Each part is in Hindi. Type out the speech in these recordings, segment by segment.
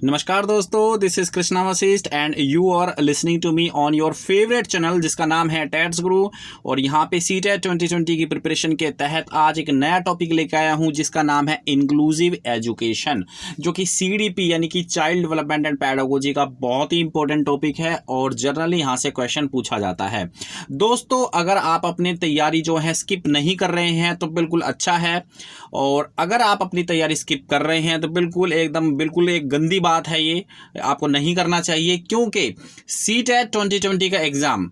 नमस्कार दोस्तों, this is Krishna Vashishtha and you are listening to me on your favourite channel जिसका नाम है टैट्स गुरु। और यहाँ पे सीटेट 2020 की प्रिपरेशन के तहत आज एक नया टॉपिक लेकर आया हूँ जिसका नाम है इंक्लूसिव एजुकेशन, जो कि सीडीपी यानी कि चाइल्ड डेवलपमेंट एंड पैडागोजी का बहुत ही इंपॉर्टेंट टॉपिक है और जनरली यहाँ से क्वेश्चन पूछा जाता है। दोस्तों, अगर आप अपनी तैयारी जो है स्किप नहीं कर रहे हैं तो बिल्कुल अच्छा है, और अगर आप अपनी तैयारी स्किप कर रहे हैं तो बिल्कुल एक गंदी बात है। ये आपको नहीं करना चाहिए क्योंकि सीटेट 2020 का एग्जाम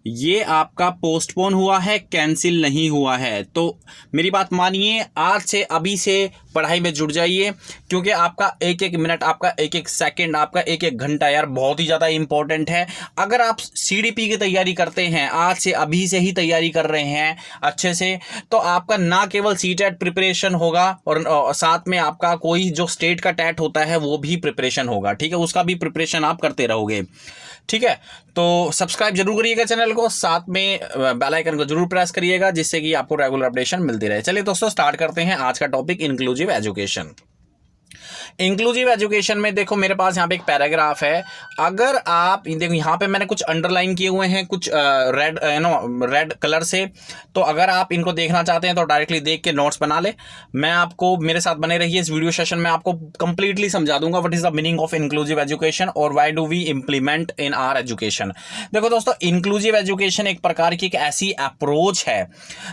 ये आपका पोस्टपोन हुआ है, कैंसिल नहीं हुआ है। तो मेरी बात मानिए, आज से अभी से पढ़ाई में जुट जाइए क्योंकि आपका एक एक मिनट, आपका एक एक सेकंड, आपका एक एक घंटा यार बहुत ही ज़्यादा इंपॉर्टेंट है। अगर आप सीडीपी की तैयारी करते हैं, आज से अभी से ही तैयारी कर रहे हैं अच्छे से, तो आपका ना केवल सीटेट प्रिपरेशन होगा और साथ में आपका कोई जो स्टेट का टैट होता है वो भी प्रिपरेशन होगा। ठीक है, उसका भी प्रिपरेशन आप करते रहोगे। ठीक है, तो सब्सक्राइब जरूर करिएगा चैनल को, साथ में बेल आइकन को जरूर प्रेस करिएगा जिससे कि आपको रेगुलर अपडेशन मिलती रहे। चलिए दोस्तों, स्टार्ट करते हैं आज का topic inclusive education. Inclusive education में देखो मेरे पास यहाँ पे एक पैराग्राफ है। अगर आप देखो यहाँ पे मैंने कुछ अंडरलाइन किए हुए हैं, कुछ रेड कलर से, तो अगर आप इनको देखना चाहते हैं तो डायरेक्टली देख के नोट्स बना ले। मैं आपको, मेरे साथ बने रहिए इस वीडियो सेशन में, आपको कंप्लीटली समझा दूंगा what is the meaning of inclusive education और why do we implement in our education. देखो दोस्तों, इंक्लूसिव एजुकेशन एक प्रकार की एक ऐसी अप्रोच है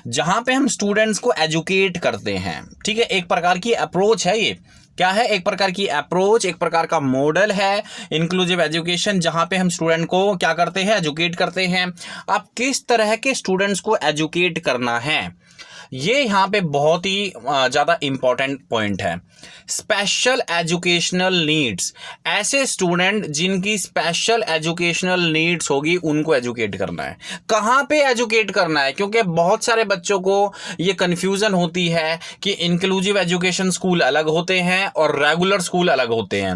जहां पे हम स्टूडेंट्स को एजुकेट करते हैं। ठीक है, एक प्रकार की अप्रोच है। ये क्या है? एक प्रकार की अप्रोच, एक प्रकार का मॉडल है इंक्लूसिव एजुकेशन, जहां पे हम स्टूडेंट को क्या करते हैं, एजुकेट करते हैं। आप किस तरह के स्टूडेंट्स को एजुकेट करना है, ये यहाँ पे बहुत ही ज़्यादा इंपॉर्टेंट पॉइंट है। स्पेशल एजुकेशनल नीड्स, ऐसे स्टूडेंट जिनकी स्पेशल एजुकेशनल नीड्स होगी उनको एजुकेट करना है। कहाँ पे एजुकेट करना है? क्योंकि बहुत सारे बच्चों को ये कन्फ्यूज़न होती है कि इंक्लूसिव एजुकेशन स्कूल अलग होते हैं और रेगुलर स्कूल अलग होते हैं।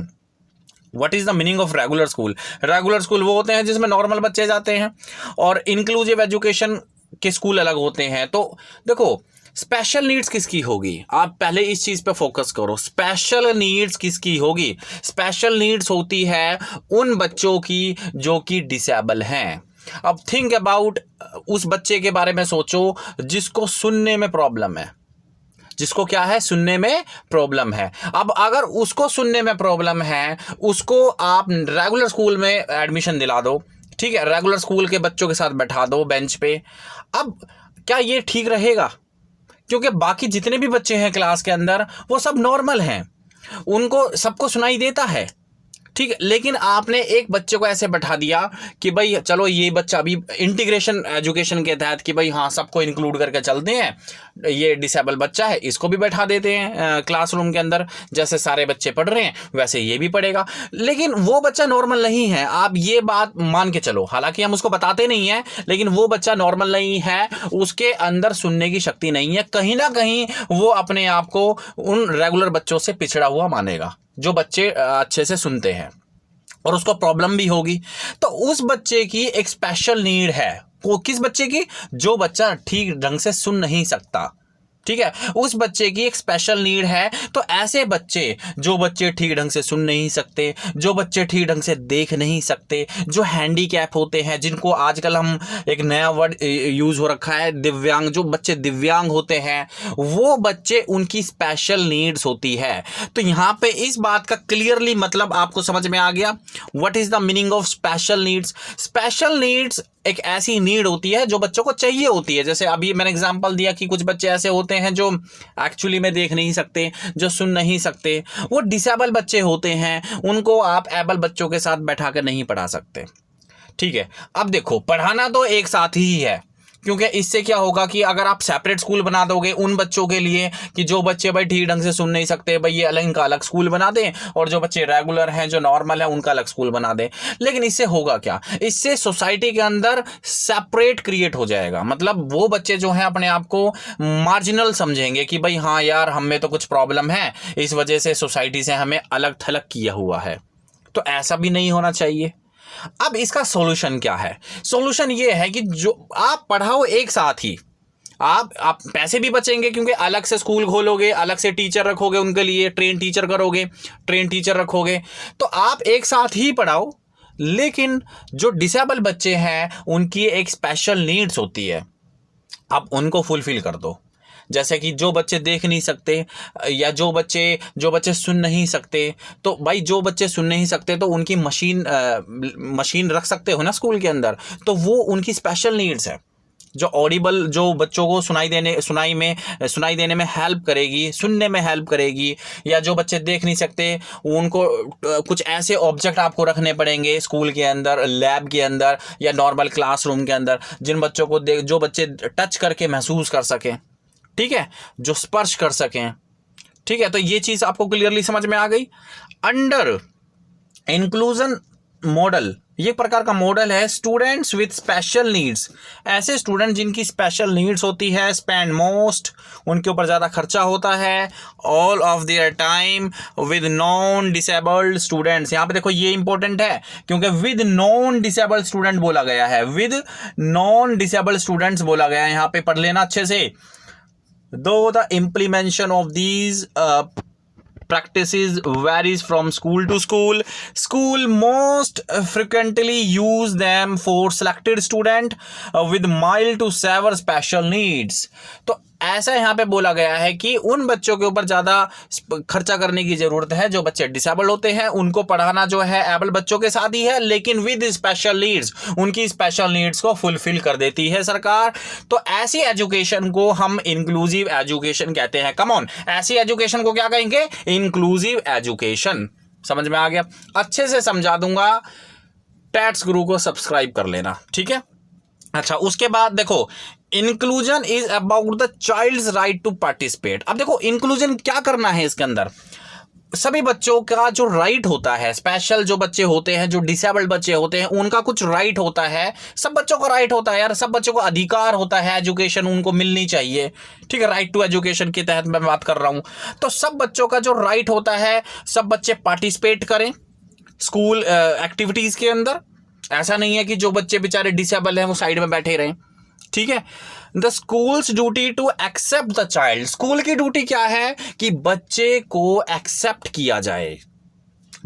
What is the meaning of regular school? Regular school वो होते हैं जिसमें नॉर्मल बच्चे जाते हैं और इंक्लूसिव एजुकेशन के स्कूल अलग होते हैं। तो देखो, स्पेशल नीड्स किसकी होगी? आप पहले इस चीज पे फोकस करो। स्पेशल नीड्स किसकी होगी? स्पेशल नीड्स होती है उन बच्चों की जो कि डिसेबल हैं। अब थिंक अबाउट, उस बच्चे के बारे में सोचो जिसको सुनने में प्रॉब्लम है, जिसको क्या है, सुनने में प्रॉब्लम है। अब अगर उसको सुनने में प्रॉब्लम है, उसको आप रेगुलर स्कूल में एडमिशन दिला दो। ठीक है, रेगुलर स्कूल के बच्चों के साथ बैठा दो बेंच पे। अब क्या ये ठीक रहेगा? क्योंकि बाकी जितने भी बच्चे हैं क्लास के अंदर वो सब नॉर्मल हैं, उनको सबको सुनाई देता है। ठीक है, लेकिन आपने एक बच्चे को ऐसे बैठा दिया कि भाई चलो ये बच्चा अभी इंटीग्रेशन एजुकेशन के तहत कि भाई हाँ सबको इंक्लूड करके चलते हैं, ये डिसेबल बच्चा है इसको भी बैठा देते हैं क्लासरूम के अंदर, जैसे सारे बच्चे पढ़ रहे हैं वैसे ये भी पढ़ेगा। लेकिन वो बच्चा नॉर्मल नहीं है, आप ये बात मान के चलो। हालांकि हम उसको बताते नहीं हैं, लेकिन वो बच्चा नॉर्मल नहीं है, उसके अंदर सुनने की शक्ति नहीं है। कहीं ना कहीं वो अपने आप को उन रेगुलर बच्चों से पिछड़ा हुआ मानेगा जो बच्चे अच्छे से सुनते हैं, और उसको प्रॉब्लम भी होगी। तो उस बच्चे की एक स्पेशल नीड है। वो किस बच्चे की? जो बच्चा ठीक ढंग से सुन नहीं सकता। ठीक है, उस बच्चे की एक स्पेशल नीड है। तो ऐसे बच्चे, जो बच्चे ठीक ढंग से सुन नहीं सकते, जो बच्चे ठीक ढंग से देख नहीं सकते, जो हैंडीकैप होते हैं, जिनको आजकल हम एक नया वर्ड यूज हो रखा है दिव्यांग, जो बच्चे दिव्यांग होते हैं, वो बच्चे, उनकी स्पेशल नीड्स होती है। तो यहाँ पे इस बात का क्लियरली मतलब आपको समझ में आ गया what is the meaning of special needs. Special needs एक ऐसी नीड होती है जो बच्चों को चाहिए होती है। जैसे अभी मैंने एग्जांपल दिया कि कुछ बच्चे ऐसे होते हैं जो एक्चुअली में देख नहीं सकते, जो सुन नहीं सकते, वो डिसेबल बच्चे होते हैं, उनको आप एबल बच्चों के साथ बैठा कर नहीं पढ़ा सकते। ठीक है, अब देखो, पढ़ाना तो एक साथ ही है, क्योंकि इससे क्या होगा कि अगर आप सेपरेट स्कूल बना दोगे उन बच्चों के लिए कि जो बच्चे भाई ठीक ढंग से सुन नहीं सकते, भाई ये अलग, इनका अलग स्कूल बना दें, और जो बच्चे रेगुलर हैं, जो नॉर्मल है, उनका अलग स्कूल बना दें। लेकिन इससे होगा क्या? इससे सोसाइटी के अंदर सेपरेट क्रिएट हो जाएगा। मतलब वो बच्चे जो हैं अपने आप को मार्जिनल समझेंगे कि भाई हाँ यार, हम में तो कुछ प्रॉब्लम है, इस वजह से सोसाइटी से हमें अलग थलग किया हुआ है। तो ऐसा भी नहीं होना चाहिए। अब इसका सॉल्यूशन क्या है? सॉल्यूशन ये है कि जो आप पढ़ाओ एक साथ ही, आप पैसे भी बचेंगे क्योंकि अलग से स्कूल खोलोगे, अलग से टीचर रखोगे, उनके लिए ट्रेन टीचर करोगे, ट्रेन टीचर रखोगे, तो आप एक साथ ही पढ़ाओ। लेकिन जो डिसेबल बच्चे हैं उनकी एक स्पेशल नीड्स होती है, आप उनको फुलफिल कर दो। जैसे कि जो बच्चे देख नहीं सकते या जो बच्चे सुन नहीं सकते, तो भाई जो बच्चे सुन नहीं सकते तो उनकी मशीन रख सकते हो ना स्कूल के अंदर, तो वो उनकी स्पेशल नीड्स है। जो ऑडिबल, जो बच्चों को सुनाई देने में हेल्प करेगी, सुनने में हेल्प करेगी। या जो बच्चे देख नहीं सकते उनको कुछ ऐसे ऑब्जेक्ट आपको रखने पड़ेंगे स्कूल के अंदर, लैब के अंदर या नॉर्मल क्लासरूम के अंदर, जिन बच्चों को जो बच्चे टच करके महसूस कर सकें, ठीक है, जो स्पर्श कर सकें, ठीक है। तो ये चीज़ आपको क्लियरली समझ में आ गई। अंडर इंक्लूजन मॉडल, ये प्रकार का मॉडल है स्टूडेंट्स विद स्पेशल नीड्स। ऐसे स्टूडेंट जिनकी स्पेशल नीड्स होती है, स्पेंड मोस्ट, उनके ऊपर ज़्यादा खर्चा होता है, all of their time with non disabled students. यहाँ पे देखो ये इंपॉर्टेंट है क्योंकि विद नॉन डिसेबल्ड स्टूडेंट बोला गया है, विद नॉन डिसेबल्ड स्टूडेंट्स बोला गया है। यहाँ पे पढ़ लेना अच्छे से। Though the implementation of these practices varies from school to school, school most frequently use them for selected student with mild to severe special needs। तो ऐसा यहाँ पे बोला गया है कि उन बच्चों के ऊपर ज़्यादा खर्चा करने की ज़रूरत है जो बच्चे डिसेबल होते हैं, उनको पढ़ाना जो है एबल बच्चों के साथ ही है, लेकिन विद स्पेशल नीड्स, उनकी स्पेशल नीड्स को फुलफिल कर देती है सरकार। तो ऐसी एजुकेशन को हम इंक्लूसिव एजुकेशन कहते हैं। कम ऑन, ऐसी एजुकेशन को क्या कहेंगे? Inclusive education. समझ में आ गया? अच्छे से समझा दूंगा, टैट्स गुरु को सब्सक्राइब कर लेना, ठीक है। अच्छा, उसके बाद देखो, inclusion is about the child's right to participate. अब देखो इंक्लूजन क्या करना है इसके अंदर, सभी बच्चों का जो राइट होता है, स्पेशल जो बच्चे होते हैं, जो डिसेबल्ड बच्चे होते हैं, उनका कुछ राइट होता है। सब बच्चों का राइट होता है यार, सब बच्चों को अधिकार होता है, एजुकेशन उनको मिलनी चाहिए, ठीक है। राइट टू एजुकेशन के तहत मैं बात कर रहा हूं। तो सब बच्चों का जो राइट होता है, सब बच्चे पार्टिसिपेट करें स्कूल एक्टिविटीज के अंदर। ऐसा नहीं है कि जो बच्चे बेचारे डिसेबल हैं वो साइड में बैठे रहें, ठीक है। The school's duty to accept the child, school की ड्यूटी क्या है कि बच्चे को एक्सेप्ट किया जाए,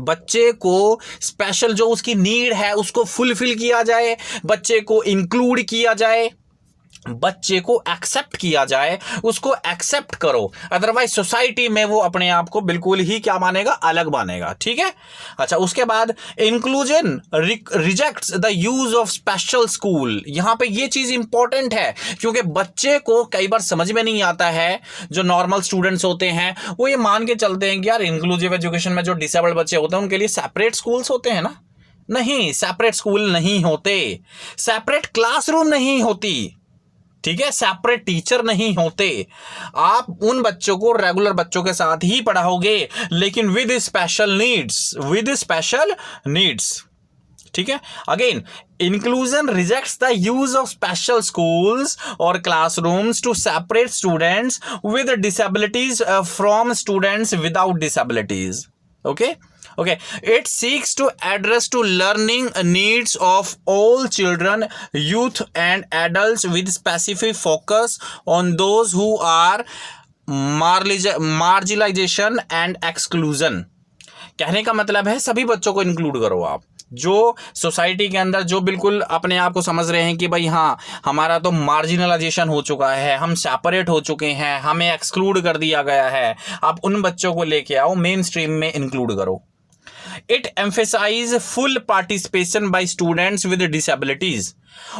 बच्चे को स्पेशल जो उसकी नीड है उसको फुलफिल किया जाए, बच्चे को इंक्लूड किया जाए, बच्चे को एक्सेप्ट किया जाए, उसको एक्सेप्ट करो। अदरवाइज सोसाइटी में वो अपने आप को बिल्कुल ही क्या मानेगा? अलग मानेगा, ठीक है। अच्छा, उसके बाद inclusion rejects the use of special school. यहां पे ये चीज इंपॉर्टेंट है क्योंकि बच्चे को कई बार समझ में नहीं आता है। जो नॉर्मल स्टूडेंट्स होते हैं वो ये मान के चलते हैं कि यार इंक्लूसिव एजुकेशन में जो डिसेबल्ड बच्चे होते हैं उनके लिए सेपरेट स्कूल्स होते हैं ना। नहीं, सेपरेट स्कूल नहीं होते, सेपरेट क्लासरूम नहीं होती, ठीक है, सेपरेट टीचर नहीं होते। आप उन बच्चों को रेगुलर बच्चों के साथ ही पढ़ाओगे, लेकिन विद स्पेशल नीड्स, ठीक है। Again, inclusion rejects the use of special schools और classrooms to separate students with disabilities from students without disabilities. Okay, it seeks to address to learning needs of all children, youth and adults with specific focus on those who are marginalization and exclusion। कहने का मतलब है सभी बच्चों को इंक्लूड करो आप, जो सोसाइटी के अंदर जो बिल्कुल अपने आप को समझ रहे हैं कि भाई हाँ हमारा तो मार्जिनलाइजेशन हो चुका है, हम सेपरेट हो चुके हैं, हमें एक्सक्लूड कर दिया गया है, आप उन बच्चों को लेके आओ, मेन स्ट्रीम में इंक्लूड करो। It emphasise full participation by students with disabilities.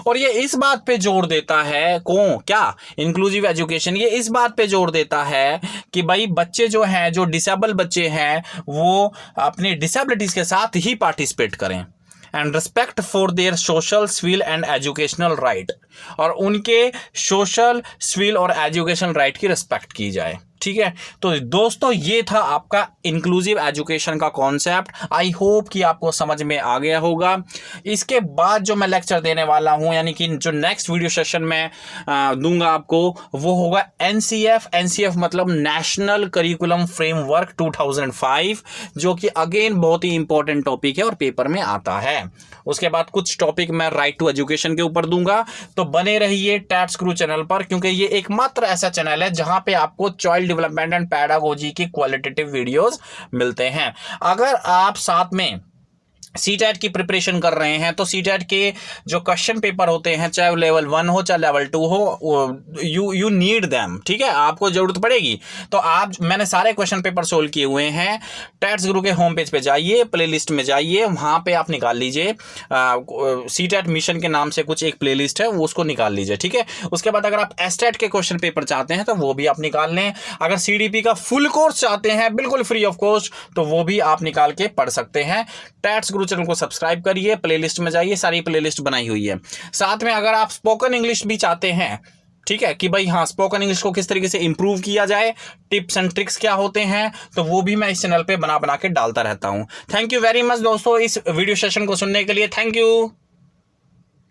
और ये इस बात पे जोर देता है क्या इंक्लूसिव एजुकेशन ये इस बात पे जोर देता है कि भाई बच्चे जो हैं, जो डिसेबल बच्चे हैं, वो अपनी डिसेबिलिटीज के साथ ही पार्टिसिपेट करें। And respect for their social civil and educational right, और उनके सोशल सिविल और एजुकेशनल राइट की रिस्पेक्ट की जाए। ठीक है। तो दोस्तों ये था आपका इंक्लूसिव एजुकेशन का कॉन्सेप्ट। आई होप कि आपको समझ में आ गया होगा। इसके बाद जो मैं लेक्चर देने वाला हूं, यानी कि जो नेक्स्ट वीडियो सेशन में दूंगा आपको, वो होगा एनसीएफ मतलब नेशनल करिकुलम फ्रेमवर्क 2005, जो कि अगेन बहुत ही इंपॉर्टेंट टॉपिक है और पेपर में आता है। उसके बाद कुछ टॉपिक मैं राइट टू एजुकेशन के ऊपर दूंगा। तो बने रहिए टैट्स गुरु चैनल पर, क्योंकि ये एकमात्र ऐसा चैनल है जहां पे आपको चाइल्ड डेवलपमेंट एंड पैडागोजी की क्वालिटेटिव वीडियोस मिलते हैं। अगर आप साथ में सीटेट की प्रिपरेशन कर रहे हैं तो सीटेट के जो क्वेश्चन पेपर होते हैं, चाहे लेवल 1 हो चाहे लेवल 2 हो, यू नीड देम। ठीक है, आपको जरूरत पड़ेगी। तो मैंने सारे क्वेश्चन पेपर सोल्व किए हुए हैं। टैट्स गुरु के होम पेज पे जाइए, प्लेलिस्ट में जाइए, वहां पे आप निकाल लीजिए सीटेट मिशन के नाम से कुछ एक प्लेलिस्ट है, वो उसको निकाल लीजिए। ठीक है, उसके बाद अगर आप एस्टेट के क्वेश्चन पेपर चाहते हैं तो वो भी आप निकाल लें। अगर सीडीपी का फुल कोर्स चाहते हैं बिल्कुल फ्री ऑफ कॉस्ट, तो वो भी आप निकाल के पढ़ सकते हैं। टैट्स गुरु चैनल को सब्सक्राइब करिए, प्लेलिस्ट में जाइए, सारी प्लेलिस्ट बनाई हुई है। साथ में अगर आप स्पोकन इंग्लिश भी चाहते हैं, ठीक है, कि भाई हाँ स्पोकन इंग्लिश को किस तरीके से इंप्रूव किया जाए, टिप्स एंड ट्रिक्स क्या होते हैं, तो वो भी मैं इस चैनल पे बना के डालता रहता हूं। थैंक यू वेरी मच दोस्तों इस वीडियो सेशन को सुनने के लिए। Thank you.